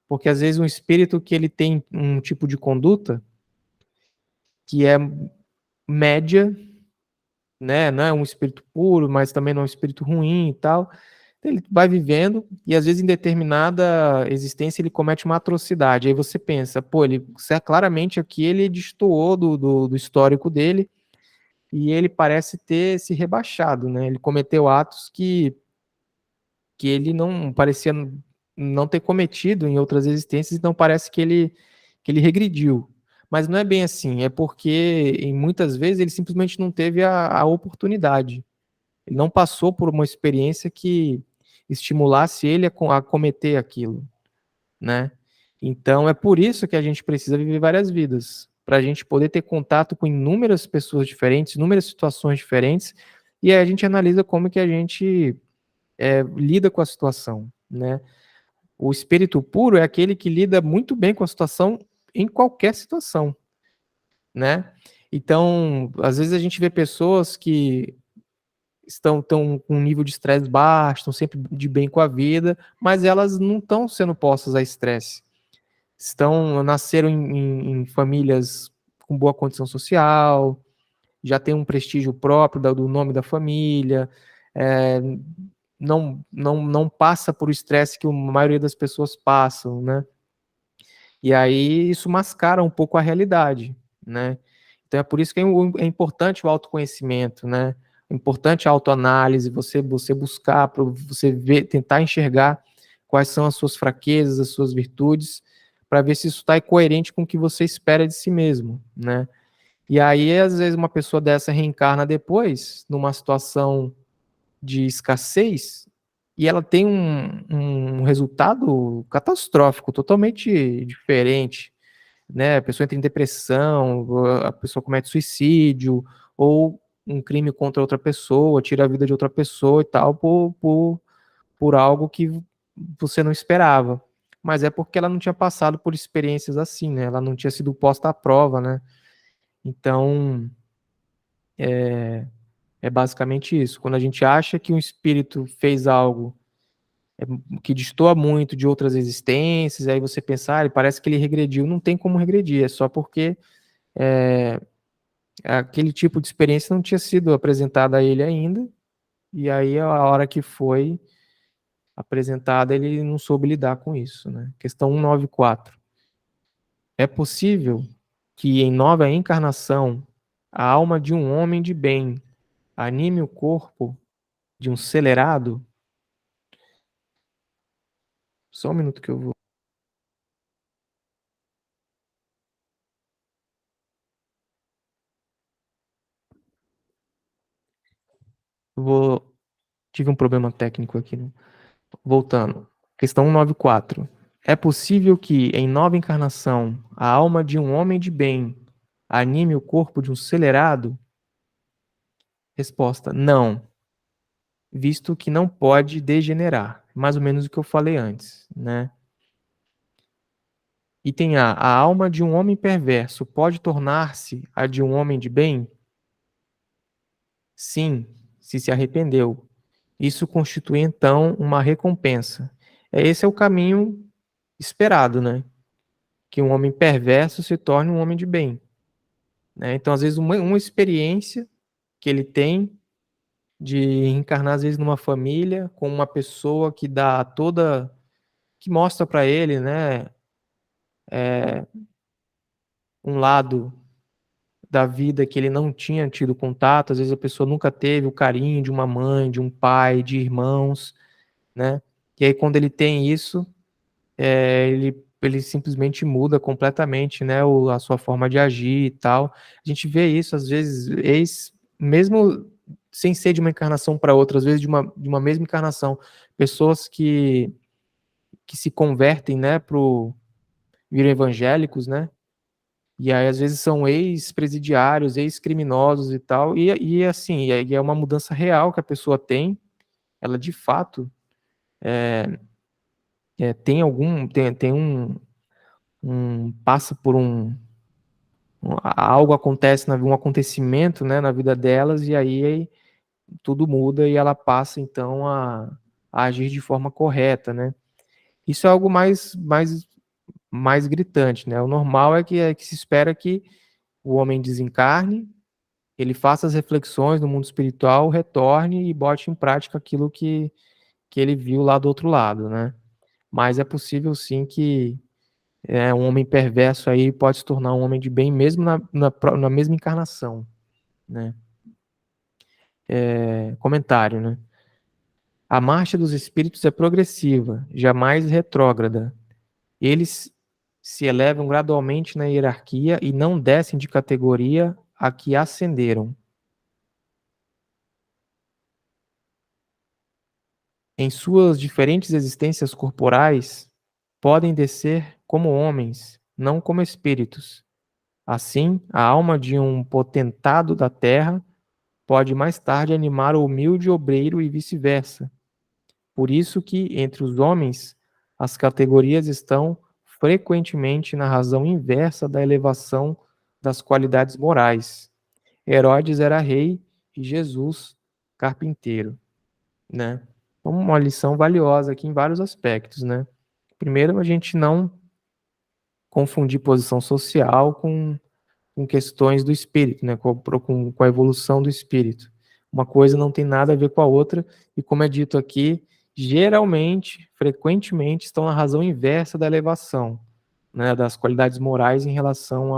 porque às vezes um espírito que ele tem um tipo de conduta que é média, né? Não é um espírito puro, mas também não é um espírito ruim e tal. Ele vai vivendo e às vezes em determinada existência ele comete uma atrocidade. Aí você pensa, pô, claramente aqui ele destoou do histórico dele e ele parece ter se rebaixado, né? Ele cometeu atos que ele não parecia não ter cometido em outras existências, então parece que ele regrediu. Mas não é bem assim, é porque em muitas vezes ele simplesmente não teve a oportunidade. Ele não passou por uma experiência que estimulasse ele a cometer aquilo, né? Então é por isso que a gente precisa viver várias vidas, para a gente poder ter contato com inúmeras pessoas diferentes, inúmeras situações diferentes, e aí a gente analisa como que a gente lida com a situação, né? O espírito puro é aquele que lida muito bem com a situação em qualquer situação, né? Então, às vezes a gente vê pessoas que estão com um nível de estresse baixo, estão sempre de bem com a vida, mas elas não estão sendo postas a estresse. Nasceram em famílias com boa condição social, já tem um prestígio próprio do nome da família, é, não passa por o estresse que a maioria das pessoas passam, né? E aí isso mascara um pouco a realidade, né? Então é por isso que é importante o autoconhecimento, né? É importante a autoanálise, você buscar, você ver, tentar enxergar quais são as suas fraquezas, as suas virtudes, para ver se isso está coerente com o que você espera de si mesmo, né? E aí, às vezes, uma pessoa dessa reencarna depois, numa situação de escassez, e ela tem um resultado catastrófico, totalmente diferente, né? A pessoa entra em depressão, a pessoa comete suicídio, ou um crime contra outra pessoa, tira a vida de outra pessoa e tal, por algo que você não esperava. Mas é porque ela não tinha passado por experiências assim, né? Ela não tinha sido posta à prova, né? Então, é basicamente isso. Quando a gente acha que um espírito fez algo que destoa muito de outras existências, aí você pensar, ele parece que ele regrediu. Não tem como regredir, é só porque aquele tipo de experiência não tinha sido apresentada a ele ainda, e aí a hora que foi apresentada, ele não soube lidar com isso, né? Questão 194. É possível que em nova encarnação a alma de um homem de bem anime o corpo de um celerado? Só um minuto que eu vou. Tive um problema técnico aqui, né? Voltando. Questão 194. É possível que, em nova encarnação, a alma de um homem de bem anime o corpo de um celerado? Resposta: não, visto que não pode degenerar. Mais ou menos o que eu falei antes, né? Item A alma de um homem perverso pode tornar-se a de um homem de bem? Sim, se arrependeu. Isso constitui, então, uma recompensa. Esse é o caminho esperado, né? Que um homem perverso se torne um homem de bem, né? Então, às vezes, uma experiência que ele tem de encarnar, às vezes, numa família, com uma pessoa que dá toda... que mostra para ele, né? Um lado da vida que ele não tinha tido contato, às vezes a pessoa nunca teve o carinho de uma mãe, de um pai, de irmãos, né? E aí quando ele tem isso, ele simplesmente muda completamente, né, a sua forma de agir e tal. A gente vê isso, às vezes, mesmo sem ser de uma encarnação para outra, às vezes de uma mesma encarnação, pessoas que se convertem, né, viram evangélicos, né, e aí às vezes são ex-presidiários, ex-criminosos e tal, e assim, e é uma mudança real que a pessoa tem, ela de fato tem passa por algo acontece, um acontecimento, né, na vida delas, e aí tudo muda e ela passa, então, a agir de forma correta, né. Isso é algo mais gritante, né. O normal é que se espera que o homem desencarne, ele faça as reflexões no mundo espiritual, retorne e bote em prática aquilo que ele viu lá do outro lado, né. Mas é possível sim que um homem perverso aí pode se tornar um homem de bem mesmo na mesma encarnação, né. Comentário, né. A marcha dos espíritos é progressiva, jamais retrógrada. Eles se elevam gradualmente na hierarquia e não descem de categoria a que ascenderam. Em suas diferentes existências corporais, podem descer como homens, não como espíritos. Assim, a alma de um potentado da terra pode mais tarde animar o humilde obreiro e vice-versa. Por isso que, entre os homens, as categorias estão frequentemente na razão inversa da elevação das qualidades morais. Herodes era rei e Jesus carpinteiro, né? Uma lição valiosa aqui em vários aspectos, né? Primeiro, a gente não confundir posição social com questões do espírito, né? Com a evolução do espírito. Uma coisa não tem nada a ver com a outra, e como é dito aqui, geralmente, frequentemente, estão na razão inversa da elevação, né? Das qualidades morais em relação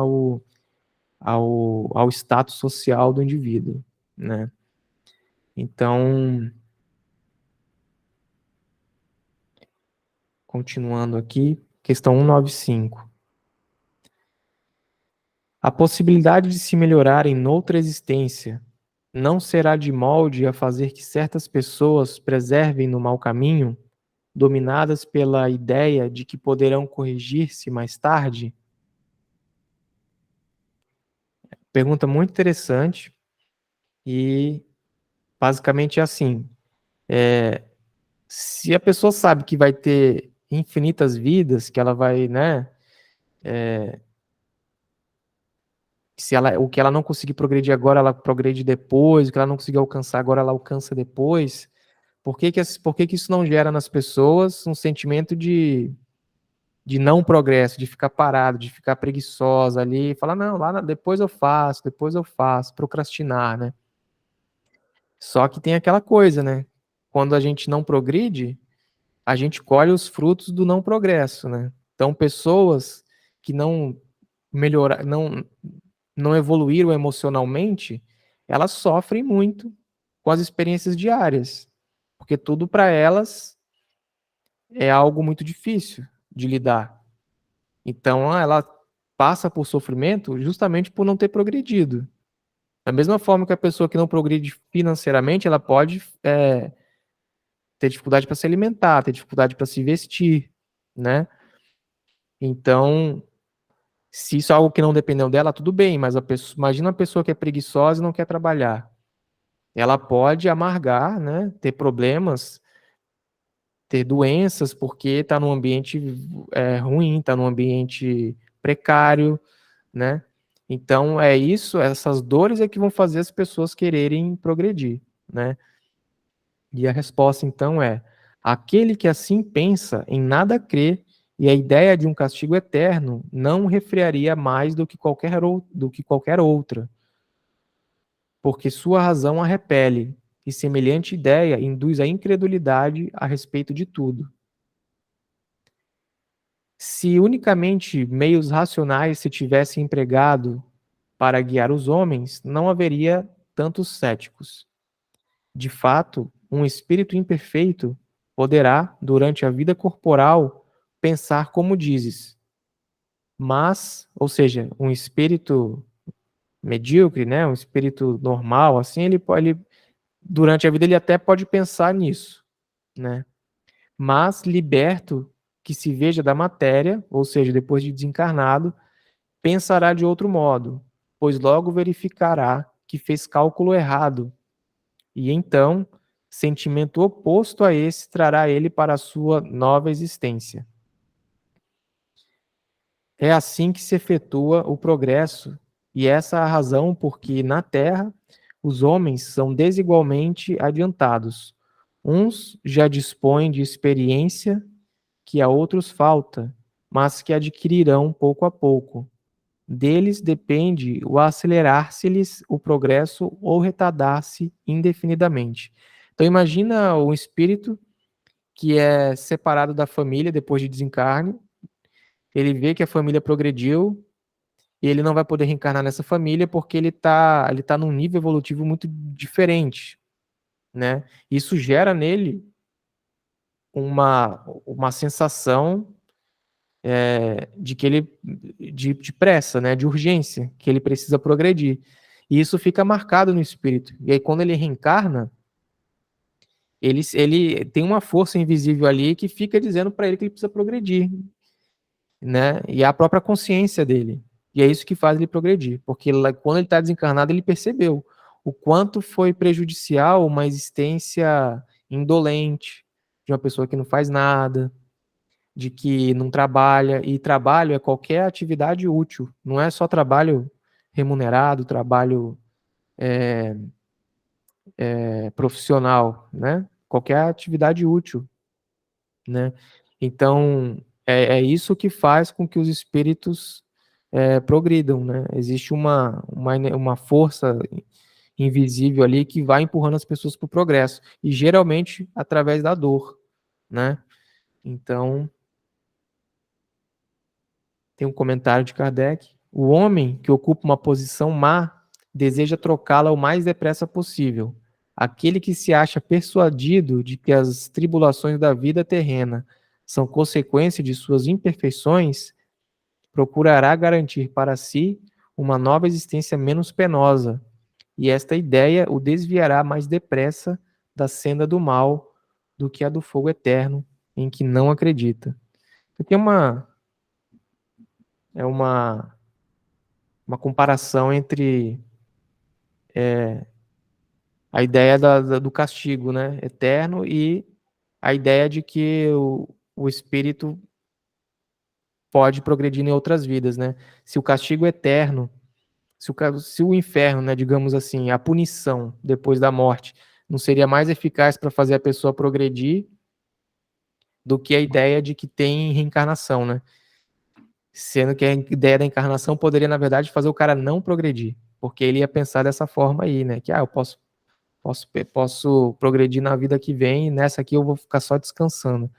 ao status social do indivíduo, né? Então, continuando aqui, questão 195. A possibilidade de se melhorar em noutra existência não será de molde a fazer que certas pessoas preservem no mau caminho, dominadas pela ideia de que poderão corrigir-se mais tarde? Pergunta muito interessante e basicamente é assim, se a pessoa sabe que vai ter infinitas vidas, que ela vai, né, se ela, o que ela não conseguir progredir agora, ela progride depois, o que ela não conseguir alcançar agora, ela alcança depois. Por que que isso não gera nas pessoas um sentimento de não progresso, de ficar parado, de ficar preguiçosa ali, falar, não, depois eu faço, procrastinar, né? Só que tem aquela coisa, né? Quando a gente não progride, a gente colhe os frutos do não progresso, né? Então, pessoas que não evoluíram emocionalmente, elas sofrem muito com as experiências diárias, porque tudo para elas é algo muito difícil de lidar. Então, ela passa por sofrimento justamente por não ter progredido. Da mesma forma que a pessoa que não progride financeiramente, ela pode ter dificuldade para se alimentar, ter dificuldade para se vestir, né? Então, se isso é algo que não dependeu dela, tudo bem, mas imagina uma pessoa que é preguiçosa e não quer trabalhar. Ela pode amargar, né? Ter problemas, ter doenças, porque está num ambiente ruim, está num ambiente precário, né? Então, essas dores é que vão fazer as pessoas quererem progredir, né? E a resposta, então, é: aquele que assim pensa, em nada crê, e a ideia de um castigo eterno não refriaria mais do que qualquer outra, porque sua razão a repele, e semelhante ideia induz a incredulidade a respeito de tudo. Se unicamente meios racionais se tivessem empregado para guiar os homens, não haveria tantos céticos. De fato, um espírito imperfeito poderá, durante a vida corporal, pensar como dizes. Mas, ou seja, um espírito medíocre, né, um espírito normal, assim, durante a vida ele até pode pensar nisso, né? Mas liberto, que se veja da matéria, ou seja, depois de desencarnado, pensará de outro modo, pois logo verificará que fez cálculo errado, e então sentimento oposto a esse trará ele para a sua nova existência. É assim que se efetua o progresso, e essa é a razão por que na Terra os homens são desigualmente adiantados. Uns já dispõem de experiência que a outros falta, mas que adquirirão pouco a pouco. Deles depende o acelerar-se-lhes o progresso ou retardar-se indefinidamente. Então imagina um espírito que é separado da família depois de desencarne, ele vê que a família progrediu e ele não vai poder reencarnar nessa família porque ele tá num nível evolutivo muito diferente, né? Isso gera nele uma sensação de que de pressa, né? De urgência, que ele precisa progredir. E isso fica marcado no espírito. E aí quando ele reencarna, ele tem uma força invisível ali que fica dizendo para ele que ele precisa progredir, né? E é a própria consciência dele. E é isso que faz ele progredir, porque quando ele está desencarnado, ele percebeu o quanto foi prejudicial uma existência indolente, de uma pessoa que não faz nada, de que não trabalha, e trabalho é qualquer atividade útil, não é só trabalho remunerado, trabalho profissional, né? Qualquer atividade útil, né? Então, é isso que faz com que os espíritos progridam, né? Existe uma força invisível ali que vai empurrando as pessoas para o progresso, e geralmente através da dor, né? Então, tem um comentário de Kardec: o homem que ocupa uma posição má deseja trocá-la o mais depressa possível. Aquele que se acha persuadido de que as tribulações da vida terrena são consequência de suas imperfeições, procurará garantir para si uma nova existência menos penosa, e esta ideia o desviará mais depressa da senda do mal do que a do fogo eterno, em que não acredita. Aqui é uma comparação entre a ideia do castigo, né, eterno, e a ideia de que o espírito pode progredir em outras vidas, né? Se o castigo é eterno, se o inferno, né, digamos assim, a punição depois da morte, não seria mais eficaz para fazer a pessoa progredir do que a ideia de que tem reencarnação, né? Sendo que a ideia da encarnação poderia, na verdade, fazer o cara não progredir, porque ele ia pensar dessa forma aí, né? Que eu posso progredir na vida que vem, e nessa aqui eu vou ficar só descansando.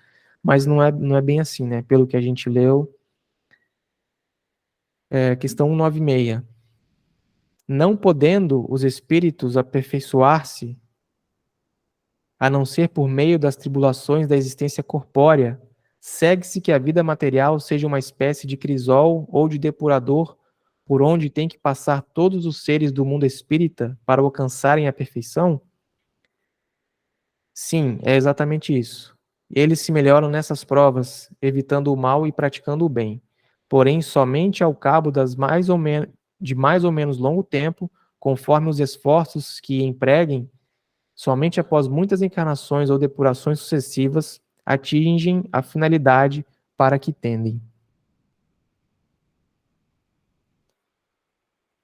Mas não é bem assim, né? Pelo que a gente leu. Questão 196. Não podendo os espíritos aperfeiçoar-se, a não ser por meio das tribulações da existência corpórea, segue-se que a vida material seja uma espécie de crisol ou de depurador por onde tem que passar todos os seres do mundo espírita para alcançarem a perfeição? Sim, é exatamente isso. Eles se melhoram nessas provas, evitando o mal e praticando o bem. Porém, somente ao cabo de mais ou menos longo tempo, conforme os esforços que empreguem, somente após muitas encarnações ou depurações sucessivas, atingem a finalidade para que tendem.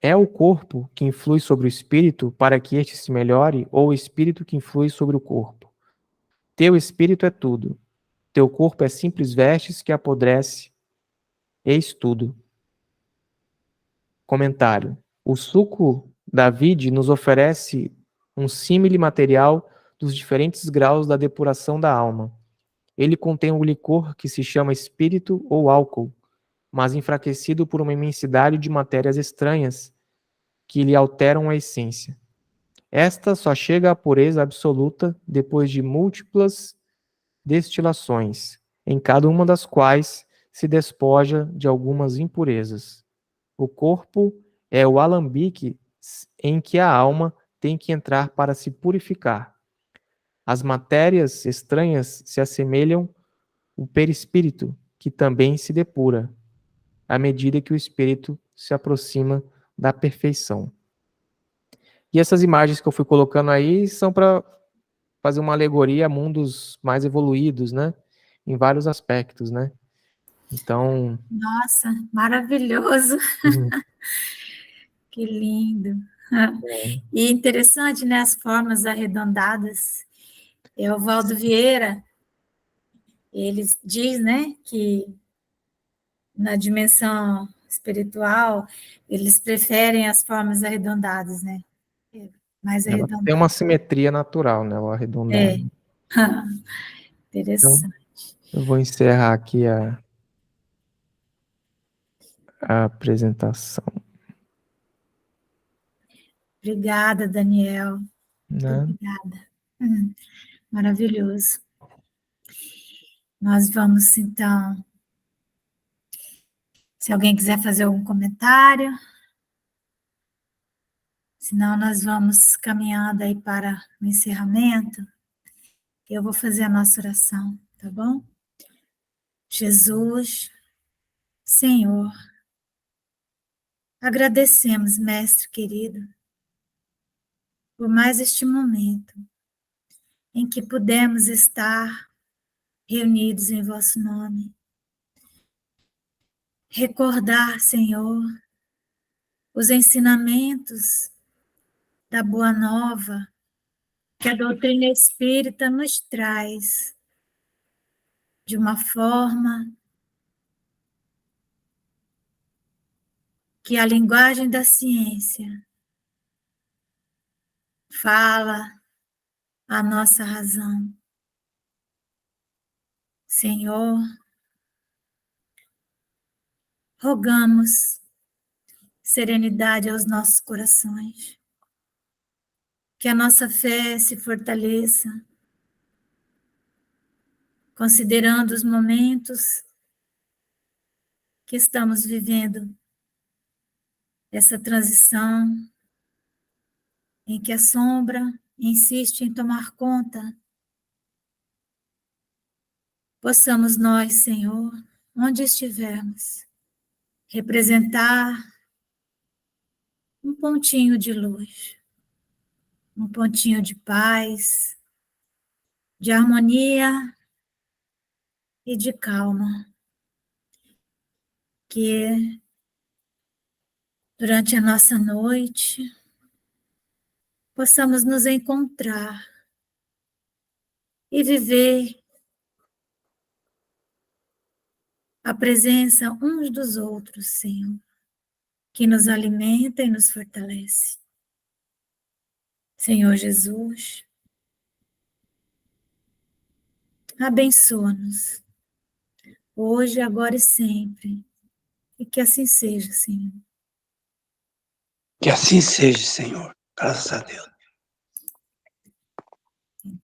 É o corpo que influi sobre o espírito para que este se melhore, ou o espírito que influi sobre o corpo? Teu espírito é tudo. Teu corpo é simples vestes que apodrece. Eis tudo. Comentário. O suco da vide nos oferece um símile material dos diferentes graus da depuração da alma. Ele contém um licor que se chama espírito ou álcool, mas enfraquecido por uma imensidade de matérias estranhas, que lhe alteram a essência. Esta só chega à pureza absoluta depois de múltiplas destilações, em cada uma das quais se despoja de algumas impurezas. O corpo é o alambique em que a alma tem que entrar para se purificar. As matérias estranhas se assemelham ao perispírito, que também se depura, à medida que o espírito se aproxima da perfeição. E essas imagens que eu fui colocando aí são para fazer uma alegoria a mundos mais evoluídos, né? Em vários aspectos, né? Então... Nossa, maravilhoso. Uhum. Que lindo. E interessante, né? As formas arredondadas. O Valdo Vieira, ele diz, né, que na dimensão espiritual, eles preferem as formas arredondadas, né? Mais Ela tem uma arredondadas. simetria natural, né? O arredondado. Então, Interessante. eu vou encerrar aqui a apresentação, Obrigada, Daniel. Muito né? obrigada. Maravilhoso. Nós vamos, então, se alguém quiser fazer algum comentário, senão nós vamos caminhando aí para o encerramento. Eu vou fazer a nossa oração, tá bom? Jesus, Senhor, agradecemos, Mestre querido, por mais este momento em que pudemos estar reunidos em vosso nome. Recordar, Senhor, os ensinamentos da Boa Nova que a doutrina espírita nos traz de uma forma que a linguagem da ciência fala a nossa razão. Senhor, rogamos serenidade aos nossos corações, que a nossa fé se fortaleça, considerando os momentos que estamos vivendo, essa transição em que a sombra insiste em tomar conta. Possamos nós, Senhor, onde estivermos, representar um pontinho de luz, um pontinho de paz, de harmonia e de calma, que durante a nossa noite possamos nos encontrar e viver a presença uns dos outros, Senhor, que nos alimenta e nos fortalece. Senhor Jesus, abençoa-nos, hoje, agora e sempre, e que assim seja, Senhor. Que assim seja, Senhor. Graças a Deus.